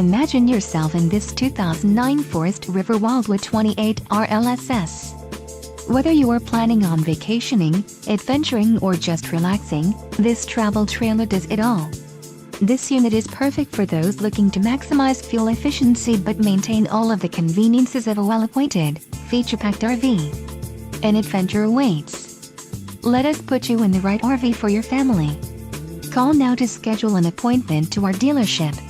Imagine yourself in this 2009 Forest River Wildwood 28RLSS. Whether you are planning on vacationing, adventuring or just relaxing, this travel trailer does it all. This unit is perfect for those looking to maximize fuel efficiency but maintain all of the conveniences of a well-appointed, feature-packed RV. An adventure awaits. Let us put you in the right RV for your family. Call now to schedule an appointment to our dealership.